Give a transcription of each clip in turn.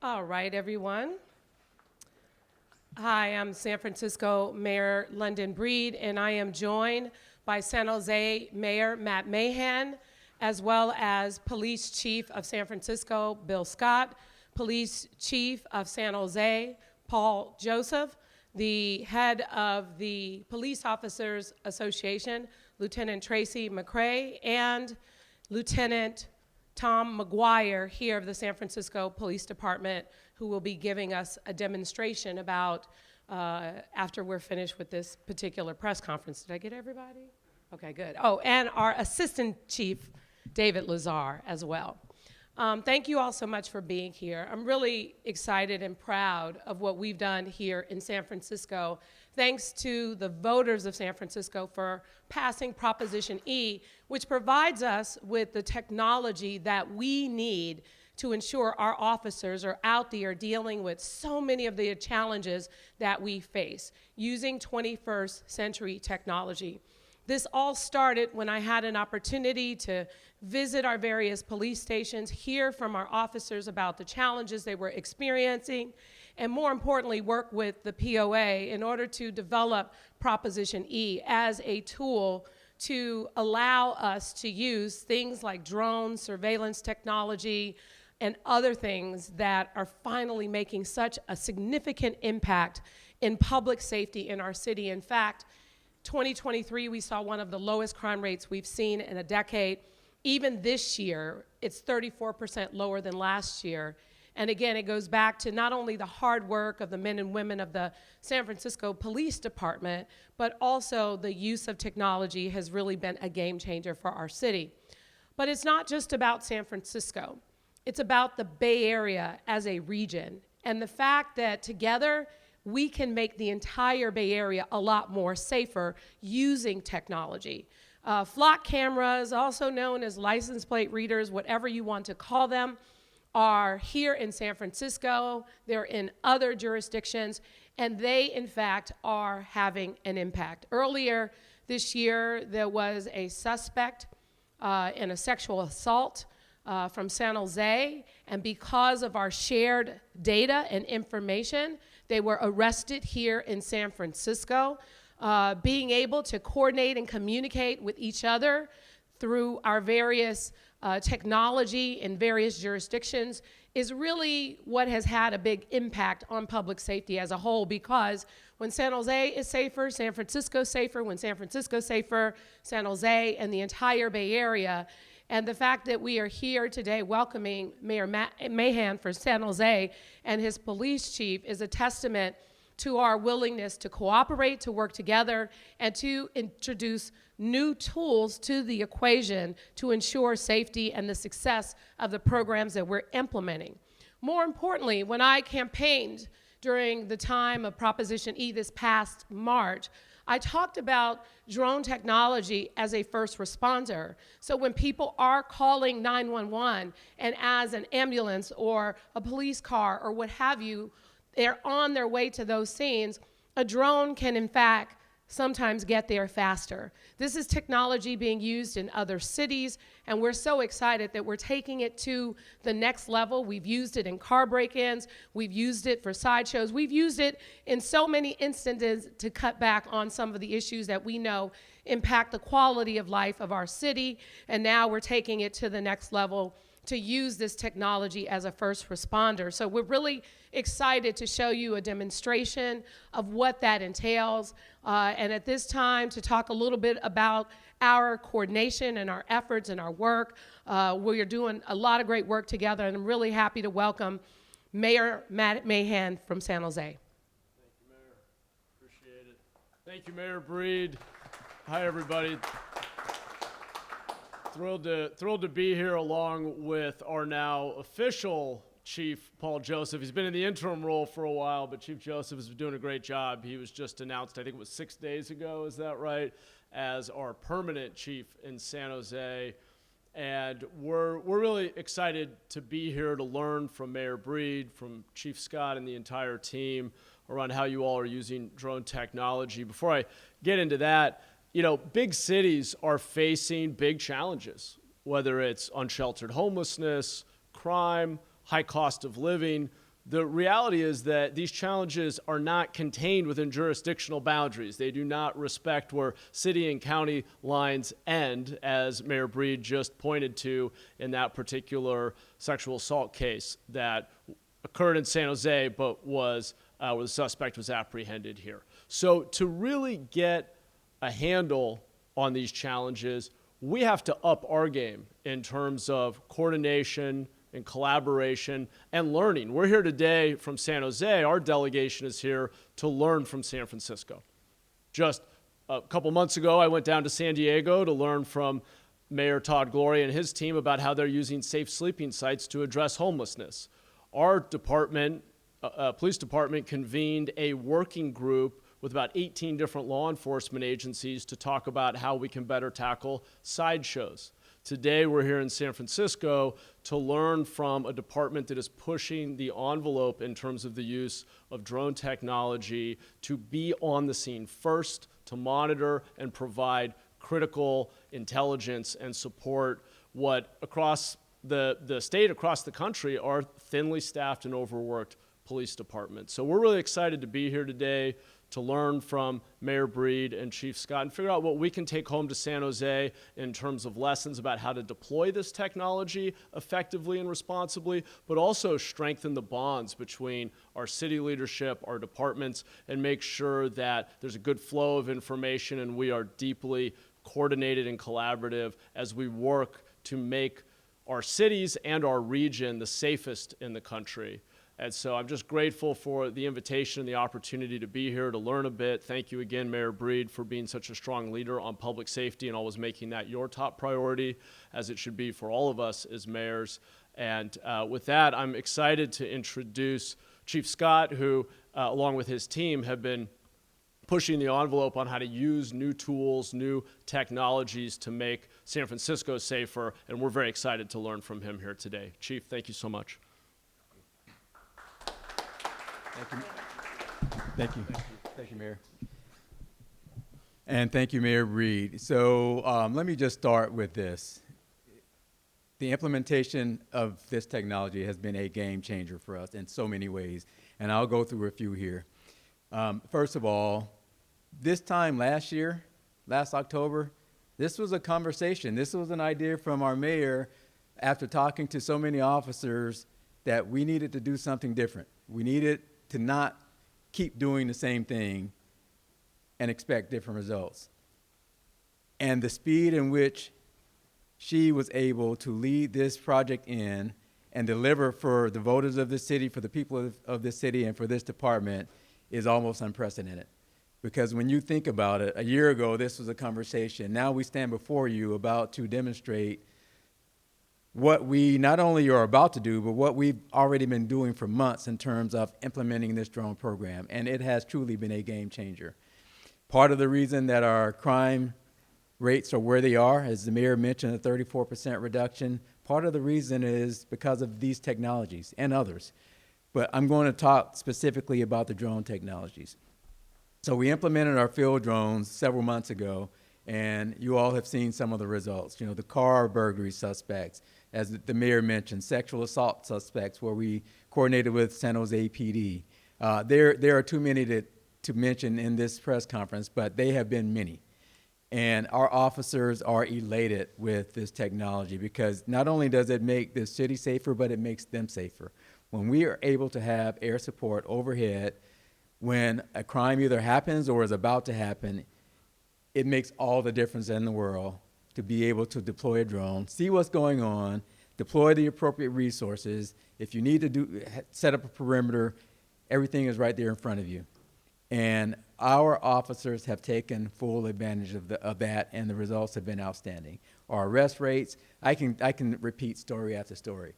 All right, everyone. Hi, I'm San Francisco Mayor London Breed, and I am joined by San Jose Mayor Matt Mahan, as well as Police Chief of San Francisco, Bill Scott, Police Chief of San Jose, Paul Joseph, the head of the Police Officers Association, Lieutenant Tracy McCray, and Lieutenant Tom McGuire here of the San Francisco Police Department, who will be giving us a demonstration about after we're finished with this particular press conference. Did I get everybody? Okay, good. Oh, and our Assistant Chief, David Lazar, as well. Thank you all so much for being here. I'm really excited and proud of what we've done here in San Francisco. Thanks to the voters of San Francisco for passing Proposition E, which provides us with the technology that we need to ensure our officers are out there dealing with so many of the challenges that we face using 21st century technology. This all started when I had an opportunity to visit our various police stations, hear from our officers about the challenges they were experiencing, and more importantly, work with the POA in order to develop Proposition E as a tool to allow us to use things like drones, surveillance technology, and other things that are finally making such a significant impact in public safety in our city. In fact, 2023, we saw one of the lowest crime rates we've seen in a decade. Even this year, it's 34% lower than last year. And again, it goes back to not only the hard work of the men and women of the San Francisco Police Department, but also the use of technology has really been a game changer for our city. But it's not just about San Francisco. It's about the Bay Area as a region, and the fact that together we can make the entire Bay Area a lot more safer using technology. Flock cameras, also known as license plate readers, whatever you want to call them, are here in San Francisco. They're in other jurisdictions, and they, in fact, are having an impact. Earlier this year, there was a suspect in a sexual assault from San Jose, and because of our shared data and information, they were arrested here in San Francisco. Being able to coordinate and communicate with each other through our various technology in various jurisdictions is really what has had a big impact on public safety as a whole, because when San Jose is safer, San Francisco's safer. When San Francisco's safer, San Jose and the entire Bay Area. And the fact that we are here today welcoming Mayor Mahan for San Jose and his police chief is a testament to our willingness to cooperate, to work together, and to introduce new tools to the equation to ensure safety and the success of the programs that we're implementing. More importantly, when I campaigned during the time of Proposition E this past March, I talked about drone technology as a first responder. So when people are calling 911 and as an ambulance or a police car or what have you, they're on their way to those scenes, a drone can in fact sometimes get there faster. This is technology being used in other cities, and we're so excited that we're taking it to the next level. We've used it in car break-ins, we've used it for sideshows, we've used it in so many instances to cut back on some of the issues that we know impact the quality of life of our city, and now we're taking it to the next level to use this technology as a first responder. So we're really excited to show you a demonstration of what that entails. And at this time, to talk a little bit about our coordination and our efforts and our work. We are doing a lot of great work together, and I'm really happy to welcome Mayor Matt Mahan from San Jose. Thank you, Mayor. Appreciate it. Thank you, Mayor Breed. Hi, everybody. Thrilled to be here along with our now official Chief Paul Joseph. He's been in the interim role for a while, but Chief Joseph has been doing a great job. He was just announced, I think it was 6 days ago, is that right, as our permanent chief in San Jose. And we're really excited to be here to learn from Mayor Breed, from Chief Scott and the entire team around how you all are using drone technology. Before I get into that, you know, big cities are facing big challenges, whether it's unsheltered homelessness, crime, high cost of living. The reality is that these challenges are not contained within jurisdictional boundaries. They do not respect where city and county lines end, as Mayor Breed just pointed to in that particular sexual assault case that occurred in San Jose, but was where the suspect was apprehended here. So to really get a handle on these challenges, we have to up our game in terms of coordination and collaboration and learning. We're here today from San Jose. Our delegation is here to learn from San Francisco. Just a couple months ago, I went down to San Diego to learn from Mayor Todd Gloria and his team about how they're using safe sleeping sites to address homelessness. Our department, police department, convened a working group with about 18 different law enforcement agencies to talk about how we can better tackle sideshows. Today, we're here in San Francisco to learn from a department that is pushing the envelope in terms of the use of drone technology to be on the scene first, to monitor and provide critical intelligence and support what across the state, across the country, are thinly staffed and overworked police departments. So we're really excited to be here today to learn from Mayor Breed and Chief Scott and figure out what we can take home to San Jose in terms of lessons about how to deploy this technology effectively and responsibly, but also strengthen the bonds between our city leadership, our departments, and make sure that there's a good flow of information and we are deeply coordinated and collaborative as we work to make our cities and our region the safest in the country. And so I'm just grateful for the invitation and the opportunity to be here to learn a bit. Thank you again, Mayor Breed, for being such a strong leader on public safety and always making that your top priority, as it should be for all of us as mayors. And with that, I'm excited to introduce Chief Scott, who, along with his team, have been pushing the envelope on how to use new tools, new technologies to make San Francisco safer. And we're very excited to learn from him here today. Chief, thank you so much. Thank you, Mayor. And thank you, Mayor Breed. So let me just start with this. The implementation of this technology has been a game changer for us in so many ways, and I'll go through a few here. First of all, this time last year, last October, this was a conversation. This was an idea from our mayor after talking to so many officers that we needed to do something different. We needed to not keep doing the same thing and expect different results. And the speed in which she was able to lead this project in and deliver for the voters of this city, for the people of this city, and for this department is almost unprecedented. Because when you think about it, a year ago, this was a conversation. Now we stand before you about to demonstrate what we not only are about to do, but what we've already been doing for months in terms of implementing this drone program. And it has truly been a game changer. Part of the reason that our crime rates are where they are, as the mayor mentioned, a 34% reduction, part of the reason is because of these technologies and others. But I'm going to talk specifically about the drone technologies. So we implemented our field drones several months ago, and you all have seen some of the results. You know, the car burglary suspects, as the mayor mentioned, sexual assault suspects, where we coordinated with San Jose PD. There are too many to mention in this press conference, but they have been many. And our officers are elated with this technology because not only does it make the city safer, but it makes them safer. When we are able to have air support overhead, when a crime either happens or is about to happen, it makes all the difference in the world to be able to deploy a drone, see what's going on, deploy the appropriate resources. If you need to set up a perimeter, everything is right there in front of you. And our officers have taken full advantage of that, and the results have been outstanding. Our arrest rates, I can repeat story after story.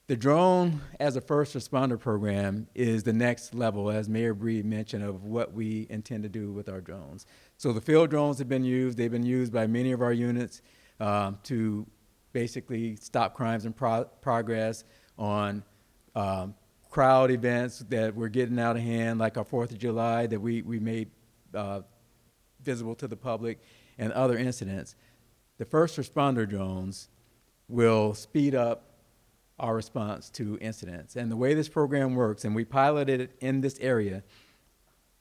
The drone as a first responder program is the next level, as Mayor Breed mentioned, of what we intend to do with our drones. So the field drones have been used. They've been used by many of our units to basically stop crimes in progress on crowd events that were getting out of hand, like our 4th of July that we made visible to the public, and other incidents. The first responder drones will speed up our response to incidents. And the way this program works, and we piloted it in this area,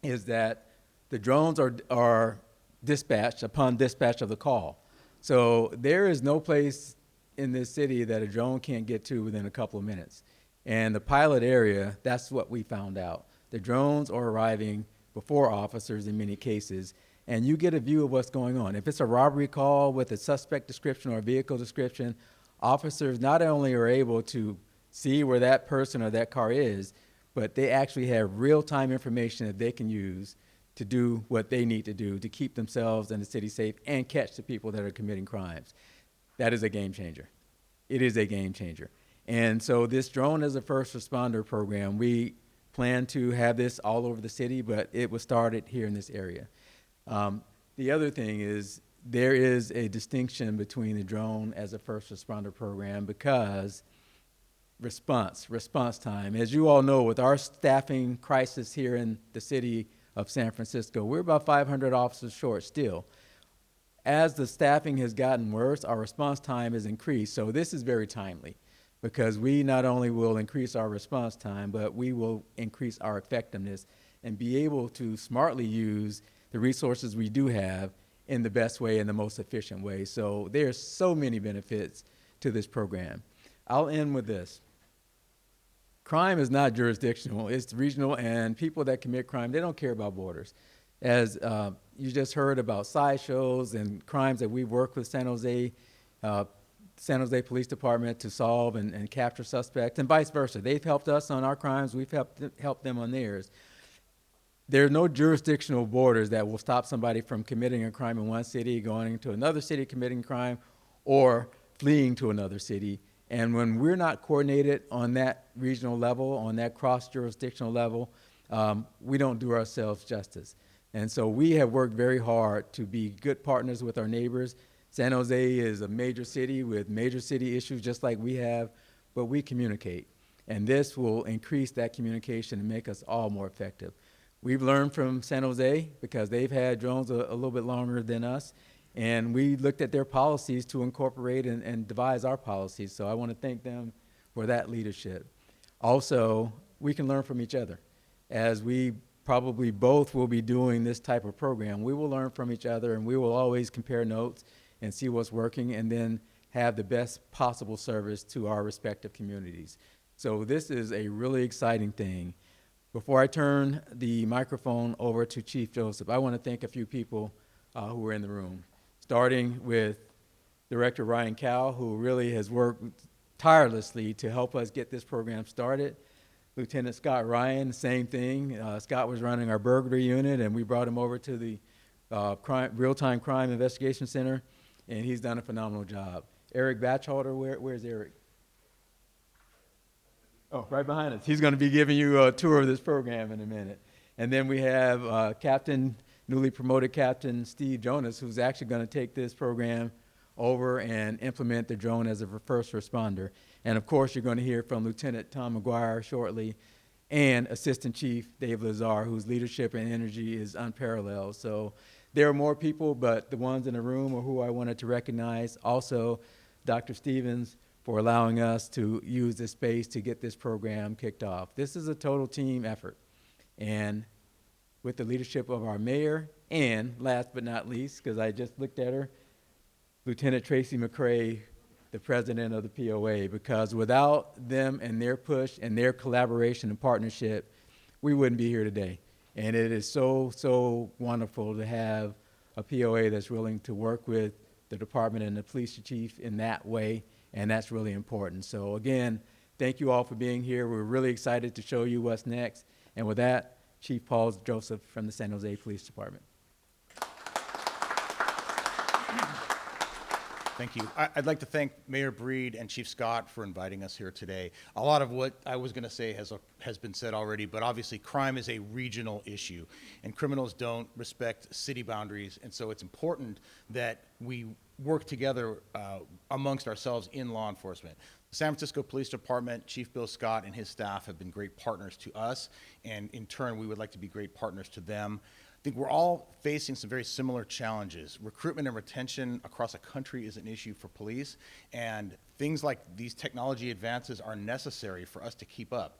is that the drones are dispatched upon dispatch of the call. So there is no place in this city that a drone can't get to within a couple of minutes. And the pilot area, that's what we found out. The drones are arriving before officers in many cases, and you get a view of what's going on. If it's a robbery call with a suspect description or a vehicle description, officers not only are able to see where that person or that car is, but they actually have real-time information that they can use to do what they need to do to keep themselves and the city safe and catch the people that are committing crimes. That is a game changer. It is a game changer. And so this drone as a first responder program, we plan to have this all over the city, but it was started here in this area. The other thing is there is a distinction between the drone as a first responder program because response time. As you all know, with our staffing crisis here in the city of San Francisco, we're about 500 officers short still. As the staffing has gotten worse, our response time has increased. So this is very timely because we not only will increase our response time, but we will increase our effectiveness and be able to smartly use the resources we do have in the best way and the most efficient way. So there's so many benefits to this program. I'll end with this. Crime is not jurisdictional, it's regional, and people that commit crime, they don't care about borders. As you just heard about sideshows and crimes that we work with San Jose Police Department to solve and capture suspects, and vice versa. They've helped us on our crimes, we've helped them on theirs. There are no jurisdictional borders that will stop somebody from committing a crime in one city, going to another city committing crime, or fleeing to another city. And when we're not coordinated on that regional level, on that cross-jurisdictional level, we don't do ourselves justice. And so we have worked very hard to be good partners with our neighbors. San Jose is a major city with major city issues just like we have, but we communicate. And this will increase that communication and make us all more effective. We've learned from San Jose because they've had drones a little bit longer than us, and we looked at their policies to incorporate and devise our policies. So I want to thank them for that leadership. Also, we can learn from each other. As we probably both will be doing this type of program, we will learn from each other, and we will always compare notes and see what's working, and then have the best possible service to our respective communities. So this is a really exciting thing. Before I turn the microphone over to Chief Joseph, I want to thank a few people who were in the room, starting with Director Ryan Cowell, who really has worked tirelessly to help us get this program started. Lieutenant Scott Ryan, same thing. Scott was running our burglary unit, and we brought him over to the Real-Time Crime Investigation Center, and he's done a phenomenal job. Eric Batchalter, where's Eric? Oh, right behind us. He's going to be giving you a tour of this program in a minute. And then we have newly promoted Captain Steve Jonas, who's actually going to take this program over and implement the drone as a first responder. And of course, you're going to hear from Lieutenant Tom McGuire shortly, and Assistant Chief Dave Lazar, whose leadership and energy is unparalleled. So there are more people, but the ones in the room are who I wanted to recognize. Also, Dr. Stevens, for allowing us to use this space to get this program kicked off. This is a total team effort. And with the leadership of our mayor, and last but not least, because I just looked at her, Lieutenant Tracy McCray, the president of the POA, because without them and their push and their collaboration and partnership, we wouldn't be here today. And it is so, so wonderful to have a POA that's willing to work with the department and the police chief in that way, and that's really important. So again, thank you all for being here. We're really excited to show you what's next. And with that, Chief Paul Joseph from the San Jose Police Department. Thank you. I'd like to thank Mayor Breed and Chief Scott for inviting us here today. A lot of what I was going to say has been said already, but obviously crime is a regional issue, and criminals don't respect city boundaries, and so it's important that we work together amongst ourselves in law enforcement. The San Francisco Police Department, Chief Bill Scott and his staff have been great partners to us, and in turn, we would like to be great partners to them. think we're all facing some very similar challenges. Recruitment and retention across the country is an issue for police, and things like these technology advances are necessary for us to keep up.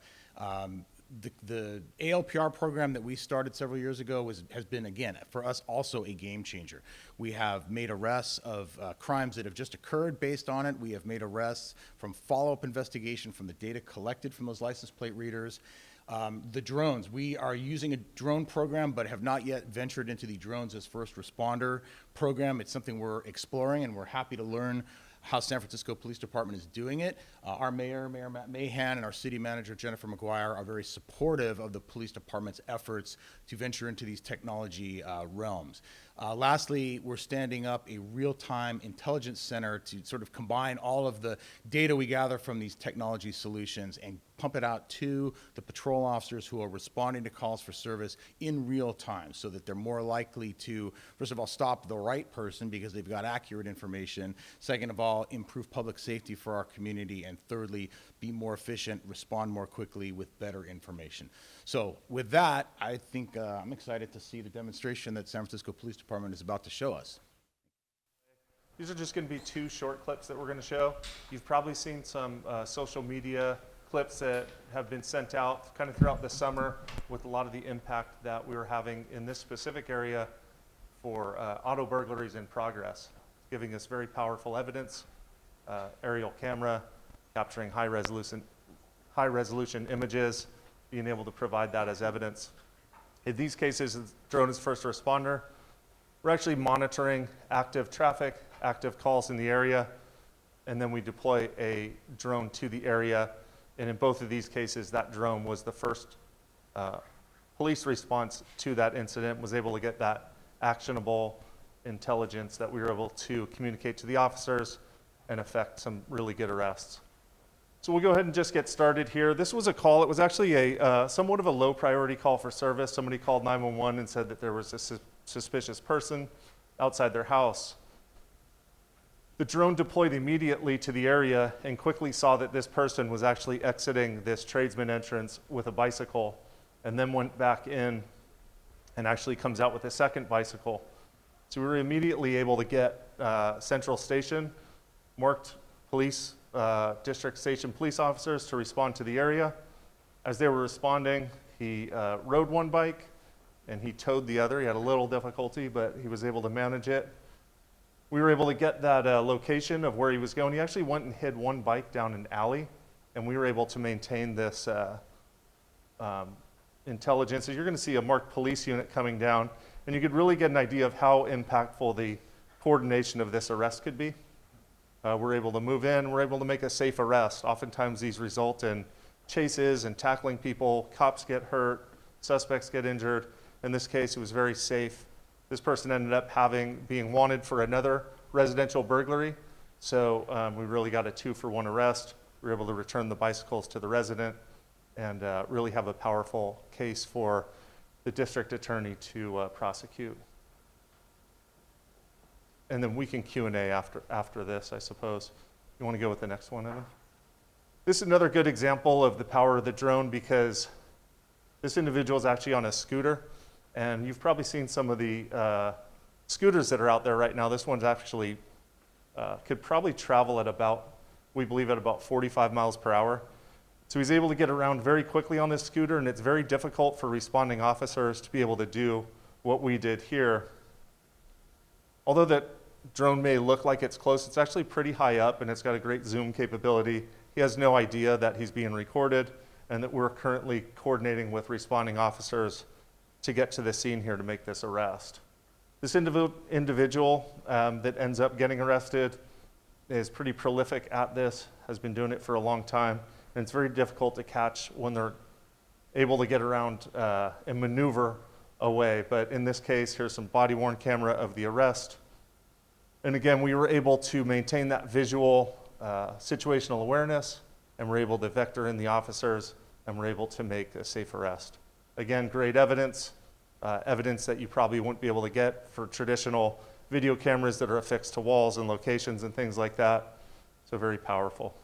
The ALPR program that we started several years ago has been, again, for us also a game changer. We have made arrests of crimes that have just occurred based on it. We have made arrests from follow-up investigation from the data collected from those license plate readers. The drones, we are using a drone program but have not yet ventured into the drones as first responder program. It's something we're exploring, and we're happy to learn how San Francisco Police Department is doing it. Our mayor, Mayor Matt Mahan, and our city manager, Jennifer McGuire, are very supportive of the police department's efforts to venture into these technology realms. Lastly, we're standing up a real-time intelligence center to sort of combine all of the data we gather from these technology solutions and pump it out to the patrol officers who are responding to calls for service in real time, so that they're more likely to, first of all, stop the right person because they've got accurate information. Second of all, improve public safety for our community. And thirdly, be more efficient, respond more quickly with better information. So with that, I think I'm excited to see the demonstration that San Francisco Police Department is about to show us. These are just going to be 2 short clips that we're going to show. You've probably seen some social media clips that have been sent out kind of throughout the summer with a lot of the impact that we were having in this specific area for auto burglaries in progress, giving us very powerful evidence, aerial camera, capturing high resolution images, being able to provide that as evidence. In these cases, the drone is first responder. We're actually monitoring active traffic, active calls in the area, and then we deploy a drone to the area. And in both of these cases, that drone was the first police response to that incident, was able to get that actionable intelligence that we were able to communicate to the officers and effect some really good arrests. So we'll go ahead and just get started here. This was a call. It was actually a somewhat of a low priority call for service. Somebody called 911 and said that there was a suspicious person outside their house. The drone deployed immediately to the area and quickly saw that this person was actually exiting this tradesman entrance with a bicycle, and then went back in and actually comes out with a second bicycle. So we were immediately able to get Central Station, marked police, district station police officers to respond to the area. As they were responding, he rode one bike and he towed the other. He had a little difficulty, but he was able to manage it. We were able to get that location of where he was going. He actually went and hid one bike down an alley, and we were able to maintain this intelligence. So you're going to see a marked police unit coming down, and you could really get an idea of how impactful the coordination of this arrest could be. We're able to move in. We're able to make a safe arrest. Oftentimes these result in chases and tackling people. Cops get hurt. Suspects get injured. In this case, it was very safe. This person ended up being wanted for another residential burglary. So we really got a 2-for-1 arrest. We were able to return the bicycles to the resident and really have a powerful case for the district attorney to prosecute. And then we can Q&A after this, I suppose. You want to go with the next one, Evan? This is another good example of the power of the drone, because this individual is actually on a scooter. And you've probably seen some of the scooters that are out there right now. This one's actually could probably travel at about, we believe, at about 45 miles per hour. So he's able to get around very quickly on this scooter, and it's very difficult for responding officers to be able to do what we did here. Although that drone may look like it's close, it's actually pretty high up, and it's got a great zoom capability. He has no idea that he's being recorded and that we're currently coordinating with responding officers to get to the scene here to make this arrest. This individual that ends up getting arrested is pretty prolific at this, has been doing it for a long time, and it's very difficult to catch when they're able to get around and maneuver away. But in this case, here's some body-worn camera of the arrest. And again, we were able to maintain that visual situational awareness, and we're able to vector in the officers, and we're able to make a safe arrest. Again, great evidence, evidence that you probably wouldn't be able to get for traditional video cameras that are affixed to walls and locations and things like that. So very powerful.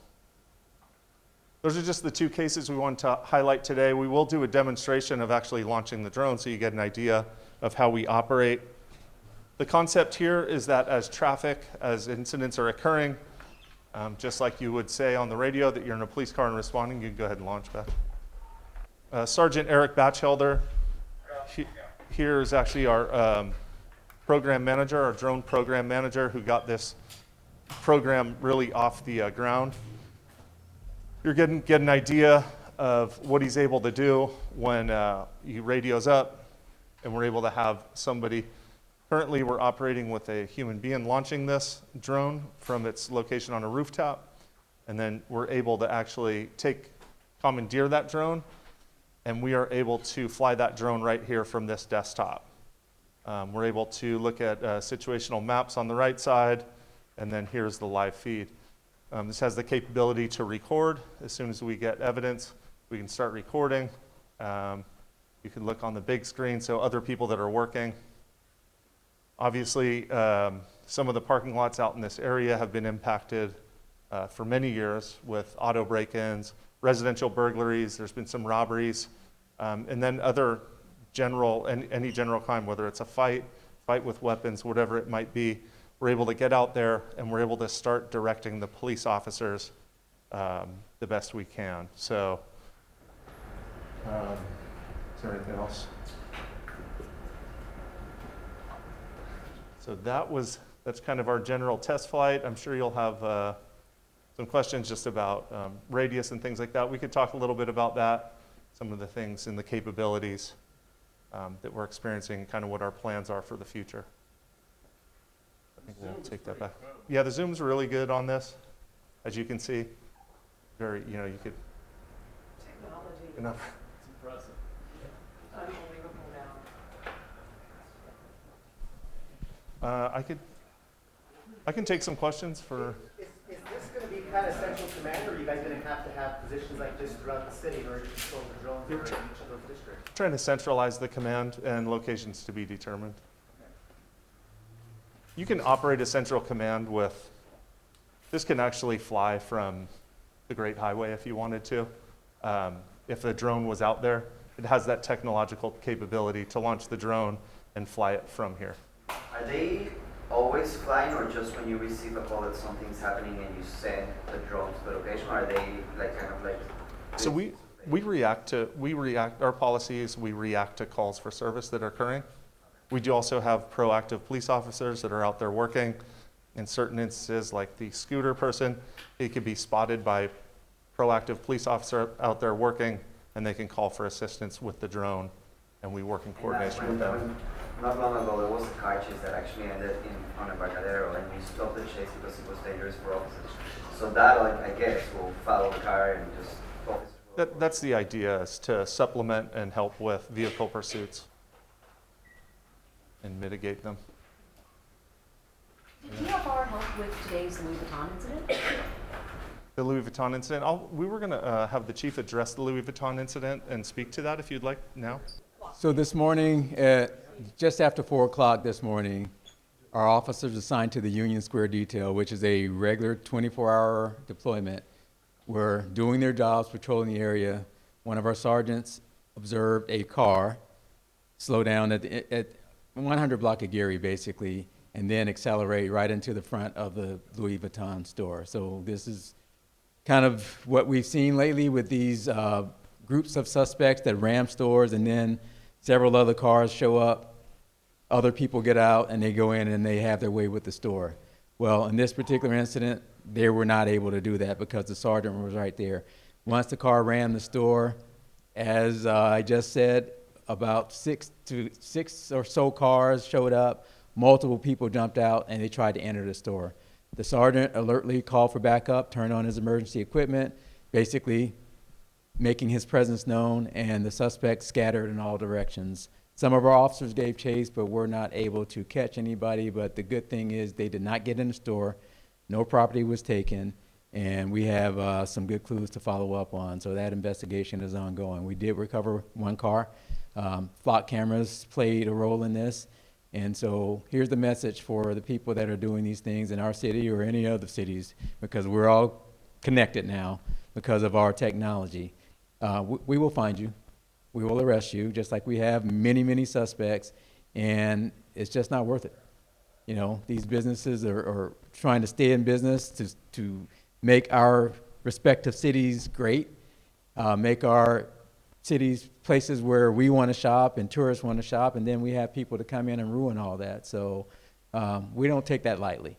Those are just the 2 cases we wanted to highlight today. We will do a demonstration of actually launching the drone so you get an idea of how we operate. The concept here is that as incidents are occurring, just like you would say on the radio that you're in a police car and responding, you can go ahead and launch that. Sergeant Eric Batchelder, here is actually our program manager, our drone program manager, who got this program really off the ground. You're getting an idea of what he's able to do when he radios up, and we're able to have somebody. Currently, we're operating with a human being launching this drone from its location on a rooftop, and then we're able to actually commandeer that drone, and we are able to fly that drone right here from this desktop. We're able to look at situational maps on the right side, and then here's the live feed. This has the capability to record. As soon as we get evidence, we can start recording. You can look on the big screen, so other people that are working. Obviously, some of the parking lots out in this area have been impacted for many years with auto break-ins, residential burglaries, there's been some robberies, and then other any general crime, whether it's a fight with weapons, whatever it might be. We're able to get out there and we're able to start directing the police officers the best we can. So, is there anything else? So that's kind of our general test flight. I'm sure you'll have some questions just about radius and things like that. We could talk a little bit about that, some of the things and the capabilities that we're experiencing, kind of what our plans are for the future. I think we'll take that back. Yeah, the zoom's really good on this, as you can see. Very, you could. Technology. Enough. It's impressive. Unbelievable now. I can take some questions for. Is this going to be kind of central command, or are you guys going to have positions like this throughout the city in order to control the drones in each of those districts? Trying to centralize the command and locations to be determined. You can operate a central command with, this can actually fly from the Great Highway if you wanted to. If the drone was out there, it has that technological capability to launch the drone and fly it from here. Are they always flying, or just when you receive a call that something's happening and you send the drone to the location? Or are they kind of like? So we react, our policy is we react to calls for service that are occurring. We do also have proactive police officers that are out there working. In certain instances, like the scooter person, he could be spotted by proactive police officer out there working, and they can call for assistance with the drone, and we work in coordination with them. Not long ago, there was a car chase that actually ended on a Embarcadero, and we stopped the chase because it was dangerous for officers. So that, I guess, will follow the car and just officers. That's the idea, is to supplement and help with vehicle pursuits and mitigate them. Did DFR help with today's Louis Vuitton incident? The Louis Vuitton incident, we were going to have the chief address the Louis Vuitton incident and speak to that if you'd like now. So this morning, just after 4 o'clock this morning, our officers assigned to the Union Square Detail, which is a regular 24-hour deployment, were doing their jobs, patrolling the area. One of our sergeants observed a car slow down at 100 block of Geary, basically, and then accelerate right into the front of the Louis Vuitton store. So this is kind of what we've seen lately with these groups of suspects that ram stores, and then several other cars show up, other people get out, and they go in and they have their way with the store. Well, in this particular incident, they were not able to do that because the sergeant was right there. Once the car ran the store, as I just said, about six or so cars showed up, multiple people jumped out, and they tried to enter the store. The sergeant alertly called for backup, turned on his emergency equipment, basically making his presence known, and the suspects scattered in all directions. Some of our officers gave chase, but were not able to catch anybody. But the good thing is they did not get in the store, no property was taken, and we have some good clues to follow up on. So that investigation is ongoing. We did recover one car. Flock cameras played a role in this. And so here's the message for the people that are doing these things in our city or any other cities, because we're all connected now because of our technology. We will find you. We will arrest you, just like we have many, many suspects. and it's just not worth it. You know, these businesses are trying to stay in business to make our respective cities great, make our cities places where we want to shop and tourists want to shop, and then we have people to come in and ruin all that. So we don't take that lightly.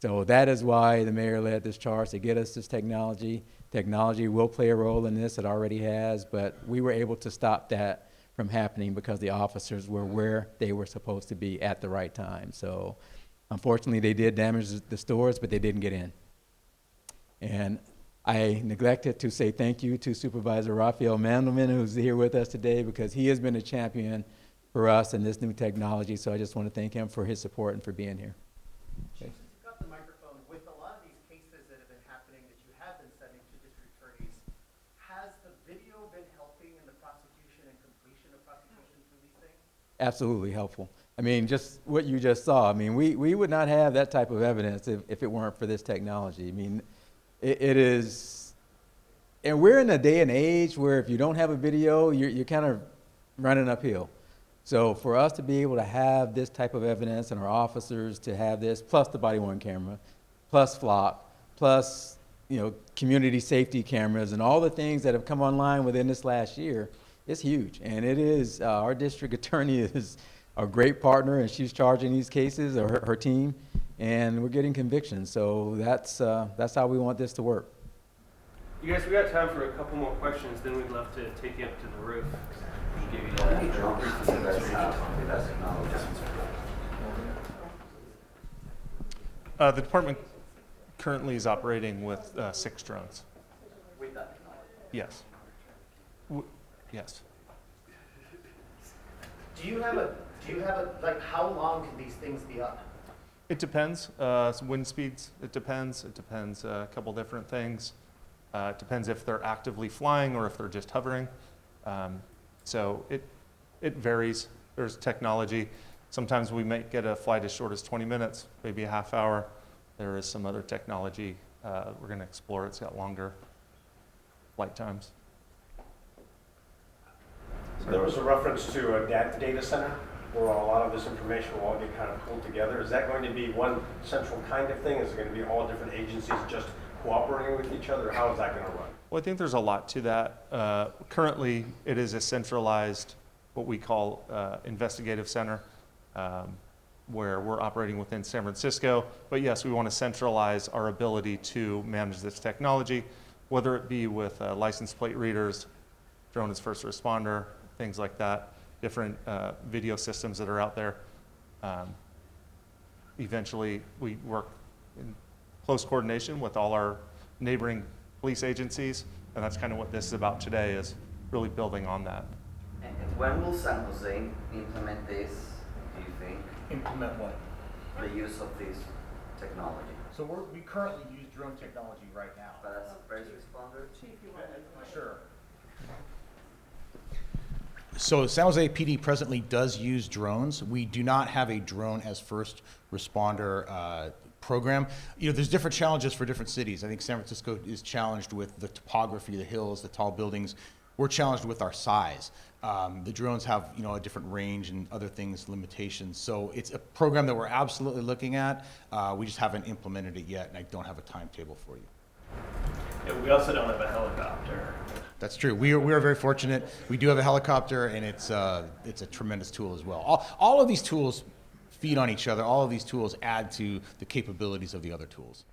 So that is why the mayor led this charge to get us this technology. Technology will play a role in this, it already has, but we were able to stop that from happening because the officers were where they were supposed to be at the right time. So unfortunately, they did damage the stores, but they didn't get in. And I neglected to say thank you to Supervisor Raphael Mandelman, who's here with us today, because he has been a champion for us in this new technology. So I just want to thank him for his support and for being here. Okay. You've got the microphone. With a lot of these cases that have been happening that you have been sending to district attorneys, has the video been helping in the prosecution and completion of prosecution for these things? Absolutely helpful. I mean, just what you just saw. I mean, we would not have that type of evidence if it weren't for this technology. I mean, it is, and we're in a day and age where if you don't have a video, you're kind of running uphill. So for us to be able to have this type of evidence and our officers to have this, plus the body-worn camera, plus Flock, plus, you know, community safety cameras and all the things that have come online within this last year, it's huge. And it is, our district attorney is a great partner, and she's charging these cases, or her team, and we're getting convictions. So that's how we want this to work. You guys, we got time for a couple more questions, then we'd love to take you up to the roof. Give you How many drones do you guys have with that technology? The department currently is operating with 6 drones. With that technology? Yes. Yes. Do you have a, like, how long can these things be up? It depends. Wind speeds, it depends. It depends a couple different things. It depends if they're actively flying or if they're just hovering. So it varies. There's technology. Sometimes we might get a flight as short as 20 minutes, maybe a half hour. There is some other technology we're going to explore. It's got longer flight times. There was a reference to a data center where a lot of this information will all get kind of pulled together. Is that going to be one central kind of thing? Is it going to be all different agencies just cooperating with each other? How is that going to run? Well, I think there's a lot to that. Currently, it is a centralized, what we call investigative center, where we're operating within San Francisco. But yes, we want to centralize our ability to manage this technology, whether it be with license plate readers, drone as first responder, things like that, different video systems that are out there. Eventually, we work in close coordination with all our neighboring police agencies, and that's kind of what this is about today, is really building on that. And when will San Jose implement this, do you think? Implement what? The use of this technology? So we currently use drone technology right now. But as a first responder? Sure. So San Jose PD presently does use drones. We do not have a drone as first responder program. You know, there's different challenges for different cities. I think San Francisco is challenged with the topography, the hills, the tall buildings. We're challenged with our size. The drones have, you know, a different range and other things, limitations. So it's a program that we're absolutely looking at. We just haven't implemented it yet, and I don't have a timetable for you. Yeah, we also don't have a helicopter. That's true. We are very fortunate. We do have a helicopter, and it's a tremendous tool as well. All of these tools feed on each other. All of these tools add to the capabilities of the other tools.